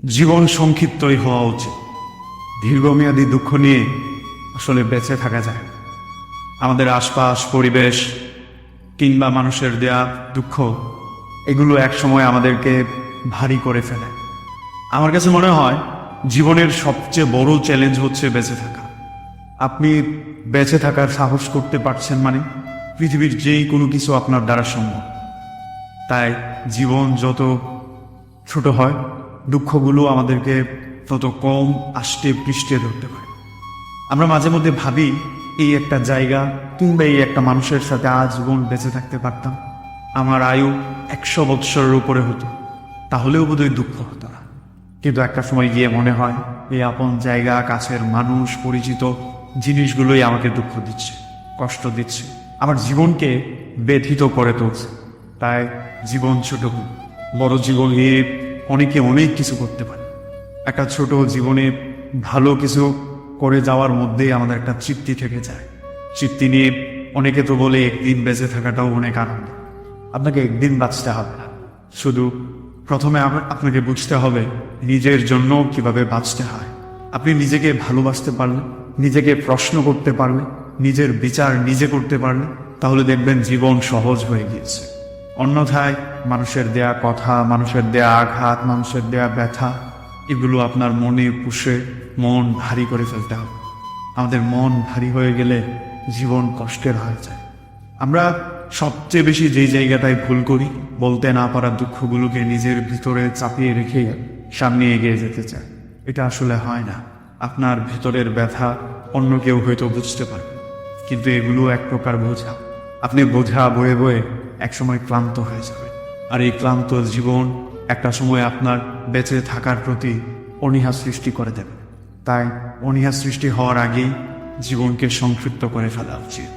জীবন সংক্ষিপ্তই হওয়া উচিত। দীর্ঘমেয়াদী দুঃখ নিয়ে আসলে বেঁচে থাকা যায় না। আমাদের আশপাশ, পরিবেশ কিংবা মানুষের দেয়া দুঃখ, এগুলো একসময় আমাদেরকে ভারী করে ফেলে। আমার কাছে মনে হয় জীবনের সবচেয়ে বড় চ্যালেঞ্জ হচ্ছে বেঁচে থাকা। আপনি বেঁচে থাকার সাহস করতে পারছেন মানে পৃথিবীর যেই কোনো কিছু আপনার দ্বারা সম্ভব। তাই জীবন যত ছোট হয়, দুঃখগুলো আমাদেরকে তত কম আষ্টে পৃষ্ঠে ধরতে পারে। আমরা মাঝে মধ্যে ভাবি এই একটা জায়গা কিংবা এই একটা মানুষের সাথে আজীবন বেঁচে থাকতে পারতাম, আমার আয়ু 100 বৎসরের উপরে হতো, তাহলেও বোধহয় দুঃখ হতো না। কিন্তু একটা সময় গিয়ে মনে হয় এই আপন জায়গা, কাছের মানুষ, পরিচিত জিনিসগুলোই আমাকে দুঃখ দিচ্ছে, কষ্ট দিচ্ছে, আমার জীবনকে ব্যথিত করে তুলছে। তাই জীবন ছোট হোক, বড় জীবন নিয়ে অনেকে অনেক কিছু করতে পারে। একটা ছোট জীবনে ভালো কিছু করে যাওয়ার মধ্যেই আমাদের একটা তৃপ্তি থেকে যায়। তৃপ্তি নিয়ে অনেকে তো বলে একদিন বেঁচে থাকাটাও অনেক আনন্দ। আপনাকে একদিন বাঁচতে হবে না, শুধু প্রথমে আপনাকে বুঝতে হবে নিজের জন্য কিভাবে বাঁচতে হয়। আপনি নিজেকে ভালোবাসতে পারলে, নিজেকে প্রশ্ন করতে পারলে, নিজের বিচার নিজে করতে পারলে, তাহলে দেখবেন জীবন সহজ হয়ে গিয়েছে। অন্যথায় মানুষের দেয়া কথা, মানুষের দেয়া আঘাত, মানুষের দেয়া ব্যথা, এগুলো আপনার মনে পুষে মন ভারী করে ফেলতে হবে। আমাদের মন ভারী হয়ে গেলে জীবন কষ্টের হয়ে যায়। আমরা সবচেয়ে বেশি যেই জায়গাটায় ভুল করি, বলতে না পারা দুঃখগুলোকে নিজের ভিতরে চাপিয়ে রেখে সামনে এগিয়ে যেতে চাই। এটা আসলে হয় না। আপনার ভেতরের ব্যথা অন্য কেউ হয়তো বুঝতে পারবে, কিন্তু এগুলো এক প্রকার বোঝা। আপনি বোঝা বয়ে বয়ে একসময় ক্লান্ত হয়ে যাবে, আর এই ক্লান্ত জীবন একটা সময় আপনার বেঁচে থাকার প্রতি অনীহা সৃষ্টি করে দেবে। তাই অনীহা সৃষ্টি হওয়ার আগেই জীবনকে সংক্ষিপ্ত করে ফেলা উচিত।